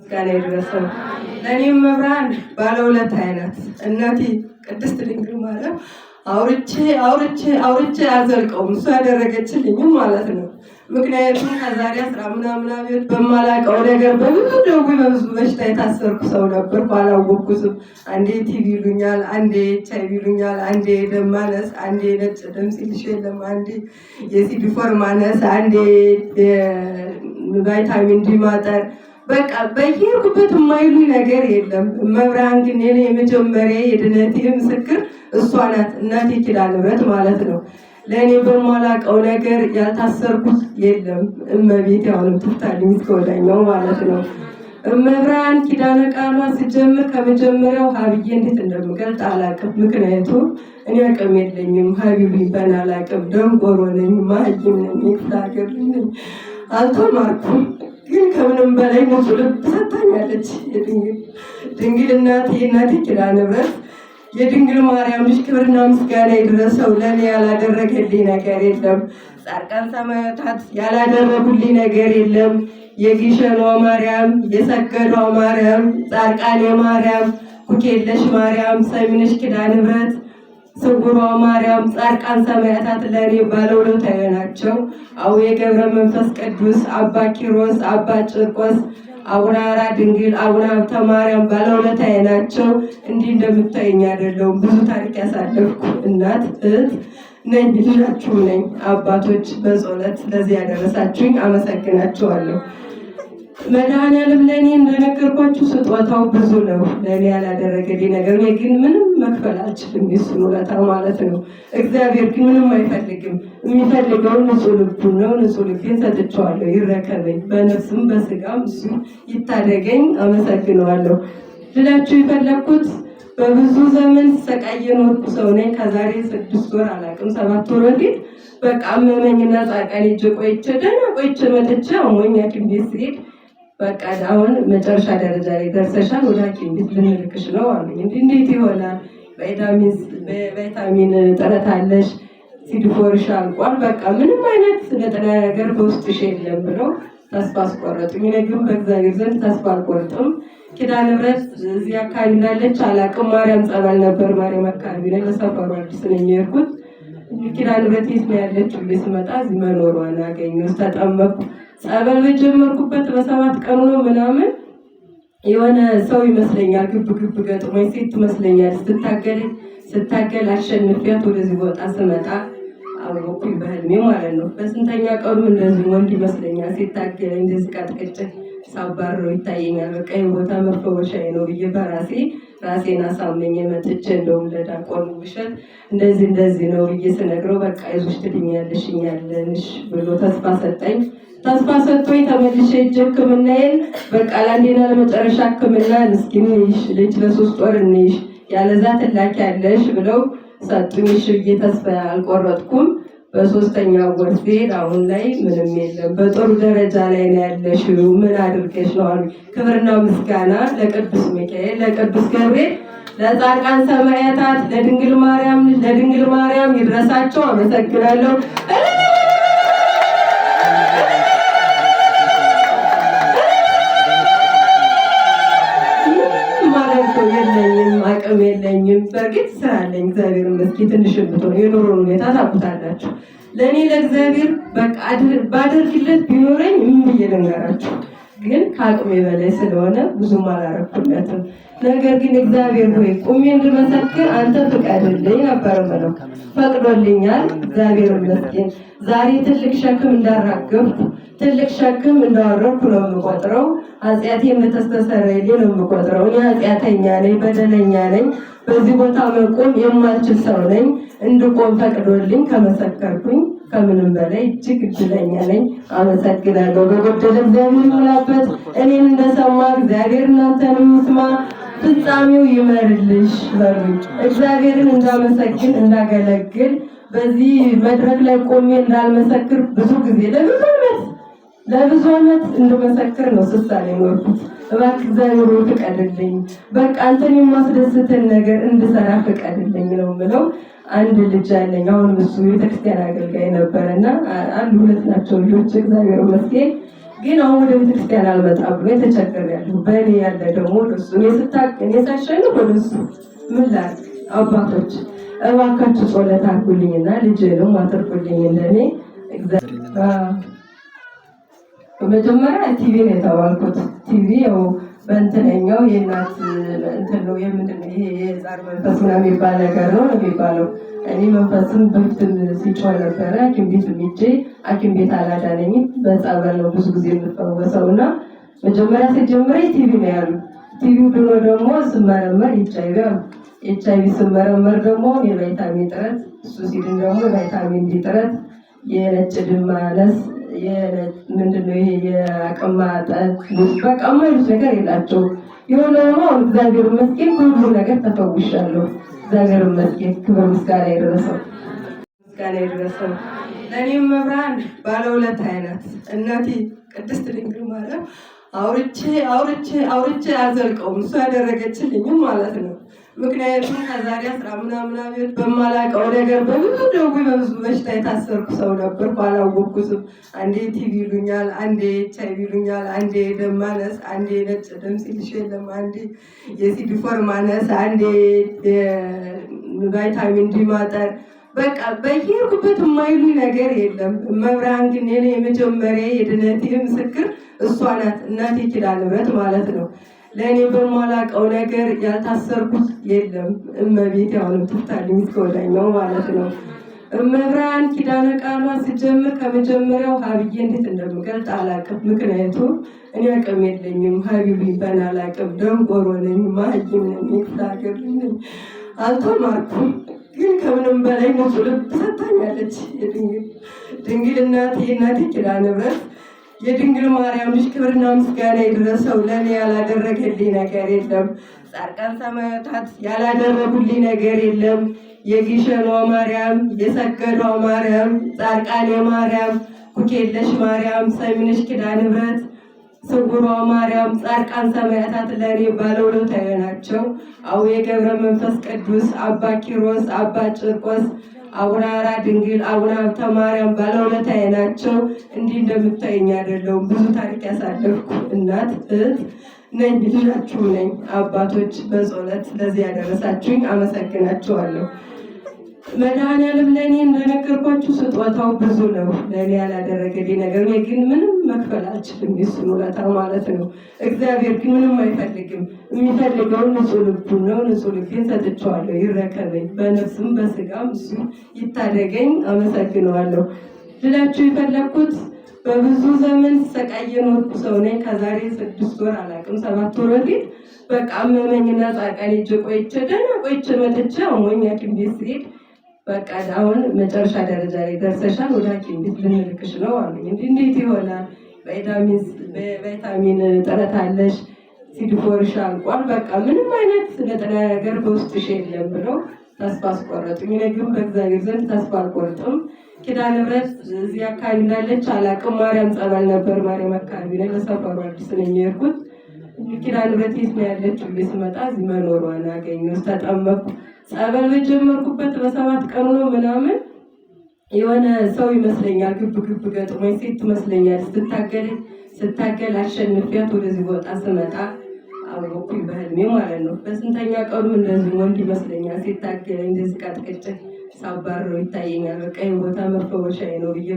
ምስጋና ይድረሰው። ለእኔም መብራን ባለውለታ አይነት እናቴ ቅድስት ድንግል ማርያም አውርቼ አዘልቀውም እሷ ያደረገችልኝም ማለት ነው። ምክንያቱም ከዛሬ 10 ምናምን ዓመት በማላውቀው ነገር በብዙ ደዌ በብዙ በሽታ የታሰርኩ ሰው ነበር። ባላወቅኩትም አንዴ ቲቪ ይሉኛል፣ አንዴ ኤችአይቪ ይሉኛል፣ አንዴ ደም ማነስ፣ አንዴ ነጭ ደም ሴልሽ የለም፣ አንዴ የሲዲ4 ማነስ፣ አንዴ ቫይታሚን ዲ ማጠር፣ በቃ በየሄድኩበት የማይሉኝ ነገር የለም። መብርሃን ግን የኔ የመጀመሪያ የድነቴ ምስክር እሷ ናት። እናቴ ኪዳነ ምሕረት ማለት ነው። ለእኔ በማላውቀው ነገር ያልታሰርኩት የለም። እመቤቴ አሁንም ትፍታልኝ እስከ ወዲያኛው ማለት ነው። መብርሃን ኪዳነ ቃሏ ስጀምር ከመጀመሪያው ሀብዬ እንዴት እንደምገልጥ አላውቅም። ምክንያቱም እኔ አቅም የለኝም። ሀቢብ ይባል አላውቅም። ደንቆሮ ነኝ፣ መሀይም ነኝ፣ ክፍለ ሀገር ነኝ፣ አልተማርኩም። ግን ከምንም በላይ ንጹህ ልብ ሰጥታኛለች ድንግል እናቴ ኪዳነ ምሕረት። የድንግል ማርያም ልጅ ክብርና ምስጋና ይድረሰው። ለእኔ ያላደረገልኝ ነገር የለም። ጻድቃን ሰማዕታት ያላደረጉልኝ ነገር የለም። የግሸኗ ማርያም፣ የሰገዷ ማርያም፣ ጻድቃኔ ማርያም፣ ኩክየለሽ ማርያም፣ ሰሚነሽ ኪዳነ ምሕረት፣ ስውሯ ማርያም፣ ጻድቃን ሰማዕታት ለእኔ ባለውለታዬ ናቸው። አቡነ ገብረ መንፈስ ቅዱስ፣ አባ ኪሮስ፣ አባ ጭርቆስ፣ አቡነ አራ ድንግል፣ አቡነ ሀብተ ማርያም ባለውለታዬ ናቸው። እንዲህ እንደምታየኝ አይደለሁም። ብዙ ታሪክ ያሳለፍኩ እናት እህት ነኝ፣ ልጃችሁ ነኝ። አባቶች በጸሎት ለዚህ ያደረሳችሁኝ አመሰግናችኋለሁ። መድኃኒዓለም ለእኔ እንደነገርኳችሁ ስጦታው ብዙ ነው። ለእኔ ያላደረገልኝ ነገር እኔ ግን ምንም መክፈል አልችልም፣ የእሱን ውለታ ማለት ነው። እግዚአብሔር ግን ምንም አይፈልግም። የሚፈልገው ንጹህ ልቡን ነው። ንጹህ ልቤን ሰጥቼዋለሁ፣ ይረከበኝ፣ በነፍስም በስጋም እሱ ይታደገኝ። አመሰግነዋለሁ። ልላችሁ የፈለግኩት በብዙ ዘመን ሰቃይ የኖርኩ ሰው ነኝ። ከዛሬ 6 ወር አላውቅም 7 ወር በፊት በቃ አመመኝና ጻድቃኔ ሄጄ ቆይቼ ደህና ቆይቼ መጥቼ አሞኝ ሐኪም ቤት ስሄድ በቃ አሁን መጨረሻ ደረጃ ላይ ደርሰሻል፣ ወደ ሐኪም ቤት ልንልክሽ ነው አሉኝ። እንዴት ይሆናል? ቫይታሚን እጥረት አለሽ፣ ሲዲ4ሽ አልቋል፣ በቃ ምንም አይነት ንጥረ ነገር በውስጥሽ የለም ብለው ተስፋ አስቆረጡኝ። እኔ ግን በእግዚአብሔር ዘንድ ተስፋ አልቆርጥም። ኪዳነ ምሕረት እዚህ አካባቢ እንዳለች አላውቅም። ማርያም ጸበል ነበር፣ ማርያም አካባቢ ላይ ለሰፈሩ አዲስ ነኝ የሄድኩት። ኪዳነ ምሕረት የት ነው ያለችው ብዬ ስመጣ እዚህ መኖሯን አገኘሁ። ተጠመቅኩ። ጸበል በጀመርኩበት በ7 ቀኑ ነው ምናምን የሆነ ሰው ይመስለኛል ግብ ገጥሞኝ፣ ሴት ትመስለኛል። ስታገል አሸንፊያት ወደዚህ ቦታ ስመጣ አወኩኝ በህልሜ ማለት ነው። በስንተኛ ቀኑ እንደዚህ ወንድ ይመስለኛል ሲታገለኝ እንደዚህ ቀጥቅጬ ሳባረው ይታየኛል። በቃ የቦታ መፈወሻዬ ነው ብዬ ራሴን አሳመኝ መጥቼ እንደውም ለዳቆኑ ብሸት እንደዚህ ነው ብዬ ስነግረው በቃ ይዞሽ ትድኛለሽ እኛለንሽ ብሎ ተስፋ ሰጠኝ። ተስፋ ሰጥቶኝ ተመልሼ ሄጄ ሕክምናዬን በቃ ለአንዴና ለመጨረሻ ሕክምና እስኪንሽ ልጅ ለ3 ወር እንይሽ ያለዛ ትላኪያለሽ ብለው ሰጡኝ። እሺ ብዬ ተስፋ አልቆረጥኩም። በ3ኛው ወር ስሄድ አሁን ላይ ምንም የለም፣ በጥሩ ደረጃ ላይ ነው ያለሽው፣ ምን አድርገሽ ነው አሉ። ክብርና ምስጋና ለቅዱስ ሚካኤል፣ ለቅዱስ ገብርኤል፣ ለጻድቃን ሰማዕታት፣ ለድንግል ማርያም ይድረሳቸው። አመሰግናለሁ። አቅም የለኝም። በእርግጥ ስራ አለኝ፣ እግዚአብሔር ይመስገን። ትንሽ ብትሆን የኑሮን ሁኔታ ታውቁታላችሁ። ለእኔ ለእግዚአብሔር በቃ ባደርግለት ቢኖረኝ ምን ብዬ ልንገራችሁ፣ ግን ከአቅሜ በላይ ስለሆነ ብዙም አላረኩለትም። ነገር ግን እግዚአብሔር ሆይ ቁሜ እንድመሰክር አንተ ፍቀድልኝ ነበር የምለው። ፈቅዶልኛል፣ እግዚአብሔር ይመስገን። ዛሬ ትልቅ ሸክም እንዳራገፍኩ ትልቅ ሸክም እንዳወረድኩ ነው የምቆጥረው። ኃጢአቴ እንደተስተሰረየልኝ ነው የምቆጥረው። እኔ ኃጢአተኛ ነኝ፣ በደለኛ ነኝ። በዚህ ቦታ መቆም የማልችል ሰው ነኝ። እንድቆም ፈቅዶልኝ ከመሰከርኩኝ ከምንም በላይ እጅግ እድለኛ ነኝ። አመሰግናለሁ። በጎደለ እግዚአብሔር ይሙላበት። እኔን እንደሰማ እግዚአብሔር እናንተንም ይስማ፣ ፍጻሜው ይመርልሽ በሉኝ። እግዚአብሔርን እንዳመሰግን እንዳገለግል በዚህ መድረክ ላይ ቆሜ እንዳልመሰክር ብዙ ጊዜ ለብዙ ዓመት እንደመሰክር ነው ስሳሌ ኖርኩት። እባክህ እግዚአብሔር ፍቀድልኝ፣ በቃ አንተን የማስደስተን ነገር እንድሰራ ፍቀድልኝ ነው የምለው። አንድ ልጅ አለኝ። አሁን እሱ ቤተክርስቲያን አገልጋይ ነበርና አንድ 2 ናቸው ልጆች፣ እግዚአብሔር ይመስገን። ግን አሁን ወደ ቤተክርስቲያን አልመጣም ብሎ የተቸገረያለሁ። በእኔ ያለ ደግሞ እሱ እኔ ሳሸንፍ ወደ እሱ ምን ላድርግ? አባቶች እባካችሁ ጸሎት አድርጉልኝና ልጄንም አትርፉልኝ እንደኔ። በመጀመሪያ ቲቪ ነው የተባልኩት። ቲቪ ያው በእንትነኛው የእናት እንትን ነው የምንድን ነው ይሄ የዛር መንፈስ ምናምን የሚባል ነገር ነው የሚባለው። እኔ መንፈስም በፊትም ሲጮህ ነበረ። ሐኪም ቤት ሄጄ ሐኪም ቤት አላዳነኝም። በጸበል ነው ብዙ ጊዜ የምፈወሰው እና መጀመሪያ ሲጀምረኝ ቲቪ ነው ያሉ። ቲቪ ድኖ ደግሞ ስመረመር ኤች አይ ቪ ስመረመር ደግሞ የቫይታሚን እጥረት፣ እሱ ሲድን ደግሞ የቫይታሚን ዲ እጥረት፣ የነጭ ደም ማነስ፣ ምንድነው ይሄ የአቅም ማጠት፣ በቃ የማይሉት ነገር የላቸው። የሆነ ሆኖ እግዚአብሔር ይመስገን ሁሉ ነገር ተፈውሻለሁ። እግዚአብሔር ይመስገን፣ ክብር ምስጋና ይድረሰው። ለእኔም መብራን ባለውለታ አይነት እናቴ ቅድስት ድንግል ማርያም አውርቼ አዘልቀውም እሷ ያደረገችልኝም ማለት ነው። ምክንያቱም ከዛሬ 10 ምናምን ዓመት በማላውቀው ነገር በብዙ ደዌ በብዙ በሽታ የታሰርኩ ሰው ነበርኩ። አላወቅኩትም። አንዴ ቲቪ ይሉኛል፣ አንዴ ኤች አይ ቪ ይሉኛል፣ አንዴ ደም ማነስ፣ አንዴ ነጭ ደም ሴልሽ የለም፣ አንዴ የሲዲ4 ማነስ፣ አንዴ ቫይታሚን ዲ ማጠር። በቃ በየሄድኩበት የማይሉኝ ነገር የለም። መብርሃን ግን የኔ የመጀመሪያ የድነቴ ምስክር እሷ ናት። እናቴ ኪዳነ ምሕረት ማለት ነው። ለእኔ በማላውቀው ነገር ያልታሰርኩት የለም። እመቤት ያሁንም ትፍታልኝ እስከ ወዲያኛው ማለት ነው። መብርሃን ኪዳነ ቃሏ ስጀምር ከመጀመሪያው ሀብዬ እንዴት እንደምገልጥ አላውቅም። ምክንያቱም እኔ አቅም የለኝም። ሀቢብ ይባል አላውቅም። ደንቆሮ ነኝ፣ መሀይም ነኝ፣ ክፍለ ሀገር ነኝ፣ አልተማርኩም። ግን ከምንም በላይ ንጹሕ ልብ ሰጥታኛለች ድንግል እናቴ ኪዳነ ምሕረት። የድንግል ማርያም ልጅ ክብርና ምስጋና ይድረሰው። ለእኔ ያላደረገልኝ ነገር የለም። ጻድቃን ሰማዕታት ያላደረጉልኝ ነገር የለም። የግሸኗ ማርያም፣ የሰገዷ ማርያም፣ ጻድቃኔ ማርያም፣ ኩክየለሽ ማርያም፣ ሰሚነሽ ኪዳነ ምሕረት፣ ስውሯ ማርያም፣ ጻድቃን ሰማዕታት ለእኔ ባለውለታዬ ናቸው። አቡነ ገብረ መንፈስ ቅዱስ፣ አባ ኪሮስ፣ አባ ጭርቆስ፣ አቡነ አራ ድንግል፣ አቡነ ሀብተ ማርያም ባለውለታዬ ናቸው። እንዲህ እንደምታየኝ አይደለሁም። ብዙ ታሪክ ያሳለፍኩ እናት እህት ነኝ፣ ልጃችሁ ነኝ። አባቶች በጸሎት ለዚህ ያደረሳችሁኝ አመሰግናችኋለሁ። መድኃኒዓለም ለእኔ እንደነገርኳችሁ ስጦታው ብዙ ነው። ለእኔ ያላደረገልኝ ነገር እኔ ግን ምንም መክፈል አልችልም። የእሱን ውለታ ማለት ነው። እግዚአብሔር ግን ምንም አይፈልግም። የሚፈልገው ንጹሕ ልቡን ነው። ንጹሕ ልቤን ሰጥቼዋለሁ። ይረከበኝ፣ በነፍስም በስጋም እሱ ይታደገኝ። አመሰግነዋለሁ። ልላችሁ የፈለግኩት በብዙ ዘመን ሰቃይ የኖርኩ ሰው ነኝ። ከዛሬ 6 ወር አላውቅም 7 ወር በፊት በቃ አመመኝና ጻድቃኔ ሄጄ ቆይቼ ደህና ቆይቼ መጥቼ አሞኝ ሐኪም ቤት ስሄድ በቃ አሁን መጨረሻ ደረጃ ላይ ደርሰሻል፣ ወደ ሐኪም ቤት ልንልክሽ ነው አሉኝ። እንዴት ይሆናል? ቫይታሚን እጥረት አለሽ፣ ሲዲ4ሽ አልቋል፣ በቃ ምንም አይነት ንጥረ ነገር በውስጥሽ የለም ብለው ተስፋ አስቆረጡኝ። እኔ ግን በእግዚአብሔር ዘንድ ተስፋ አልቆርጥም። ኪዳነ ምሕረት እዚህ አካባቢ እንዳለች አላውቅም። ማርያም ጸበል ነበር፣ ማርያም አካባቢ ላይ ለሰፈሩ አዲስ ነኝ የሄድኩት። ኪዳነ ምሕረት የት ነው ያለችው ብዬ ስመጣ እዚህ መኖሯን አገኘሁ። ተጠመቅኩ። ጸበል በጀመርኩበት በ7 ቀኑ ነው ምናምን የሆነ ሰው ይመስለኛል ግብ ገጥሞኝ፣ ሴት ትመስለኛል ስታገል አሸንፊያት ወደዚህ ቦታ ስመጣ አወኩኝ በህልሜ ማለት ነው። በስንተኛ ቀኑ እንደዚህ ወንድ ይመስለኛል ሲታገለኝ እንደዚህ ቀጥቅጭ ሳባረው ይታየኛል። በቃ የቦታ መፈወሻዬ ነው ብዬ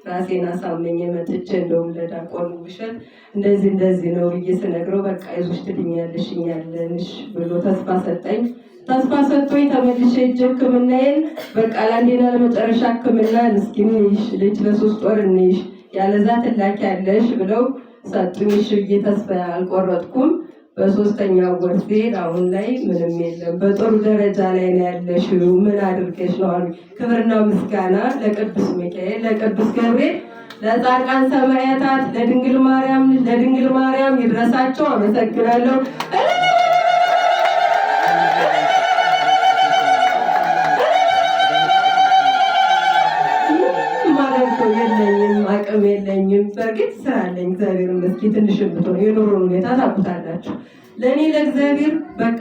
ራሴን አሳመኝ መጥቼ እንደውም ለዳቆኑ ውሸት እንደዚህ ነው ብዬ ስነግረው በቃ ይዞሽ ትድኛለሽ እኛለንሽ ብሎ ተስፋ ሰጠኝ። ተስፋ ሰጥቶኝ ተመልሼ ሄጄ ሕክምናዬን በቃ ለአንዴና ለመጨረሻ ሕክምና እስኪ እንይሽ ልጅ ለ3 ወር እንይሽ ያለዛ ትላኪያለሽ ብለው ሰጡኝ። እሺ ብዬ ተስፋ አልቆረጥኩም። በ3ኛው ወር ስሄድ አሁን ላይ ምንም የለም፣ በጥሩ ደረጃ ላይ ነው ያለሽው፣ ምን አድርገሽ ነው አሉ። ክብርና ምስጋና ለቅዱስ ሚካኤል፣ ለቅዱስ ገብርኤል፣ ለጻድቃን ሰማዕታት፣ ለድንግል ማርያም ይድረሳቸው። አመሰግናለሁ። አቅም የለኝም። በእርግጥ ስራ አለኝ፣ እግዚአብሔር ይመስገን። ትንሽ ብትሆን የኑሮ ሁኔታ ታውቁታላችሁ። ለእኔ ለእግዚአብሔር በቃ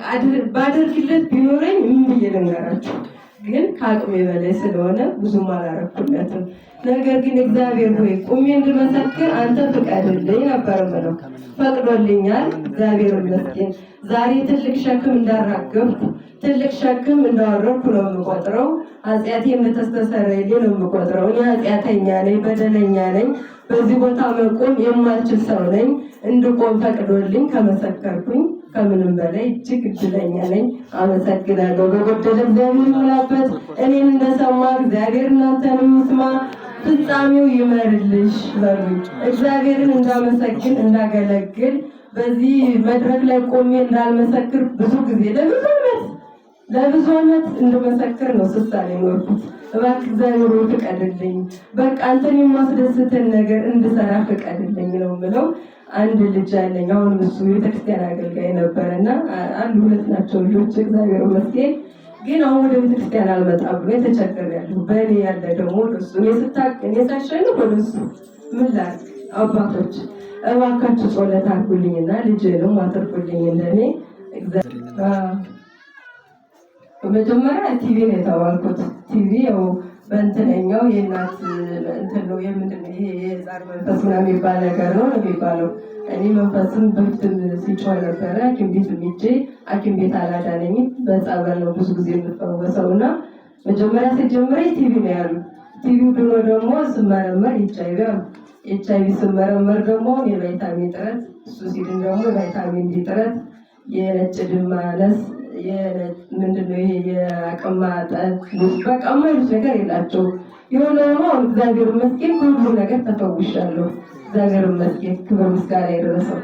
ባደርግለት ቢኖረኝ ምን ብዬ ልንገራችሁ? ግን ከአቅሜ በላይ ስለሆነ ብዙም አላረኩለትም። ነገር ግን እግዚአብሔር ሆይ ቁሜ እንድመሰክር አንተ ፍቀድልኝ ነበር ምለው። ፈቅዶልኛል፣ እግዚአብሔር ይመስገን። ዛሬ ትልቅ ሸክም እንዳራገፍኩ ትልቅ ሸክም እንዳወረድኩ ነው የምቆጥረው። ኃጢአቴ እንደተስተሰረየልኝ ነው የምቆጥረው። እኔ ኃጢአተኛ ነኝ፣ በደለኛ ነኝ። በዚህ ቦታ መቆም የማልችል ሰው ነኝ። እንድቆም ፈቅዶልኝ ከመሰከርኩኝ ከምንም በላይ እጅግ እድለኛ ነኝ። አመሰግናለሁ። በጎደለ እግዚአብሔር ይሙላበት። እኔን እንደሰማ እግዚአብሔር እናንተንም ይስማ፣ ፍጻሜው ይመርልሽ በሉኝ። እግዚአብሔርን እንዳመሰግን እንዳገለግል በዚህ መድረክ ላይ ቆሜ እንዳልመሰክር ብዙ ጊዜ ለብዙ ዓመት እንድመሰክር ነው ስሳሌ ወርኩት። እባክህ እግዚአብሔር ፍቀድልኝ፣ በቃ አንተን የማስደስተን ነገር እንድሰራ ፍቀድልኝ ነው የምለው። አንድ ልጅ አለኝ። አሁን እሱ ቤተክርስቲያን አገልጋይ ነበረና አንድ ሁለት ናቸው ልጆች፣ እግዚአብሔር ይመስገን። ግን አሁን ወደ ቤተክርስቲያን አልመጣም ብሎ ተቸግሬያለሁ። በእኔ ያለ ደግሞ እሱ እኔ ሳሸንፍ ወደ እሱ ምን ላድርግ? አባቶች እባካችሁ ጸሎት አድርጉልኝና ልጄንም አትርፉልኝ እንደኔ። በመጀመሪያ ቲቪ ነው የተባልኩት። ቲቪ ያው በእንትነኛው የእናት እንትን ነው የምንድነው ይሄ የዛር መንፈስ ምናምን የሚባል ነገር ነው የሚባለው። እኔ መንፈስም በፊትም ሲጮህ ነበረ። ሐኪም ቤት ሄጄ ሐኪም ቤት አላዳነኝም። በጸበል ነው ብዙ ጊዜ የምፈወሰው እና መጀመሪያ ሲጀምረኝ ቲቪ ነው ያሉ። ቲቪው ድሮ ደግሞ ስመረመር ኤች አይ ቪ ስመረመር ደግሞ የቫይታሚን እጥረት፣ እሱ ሲድን ደግሞ የቫይታሚን ዲ እጥረት፣ የነጭ ደም ማነስ፣ ምንድነው ይሄ የአቅም ማጣት፣ በቃ የማይሉት ነገር የላቸው። የሆነ ሆኖ እግዚአብሔር ይመስገን ሁሉ ነገር ተፈውሻለሁ። እግዚአብሔር ይመስገን፣ ክብር ምስጋና ይድረሰው።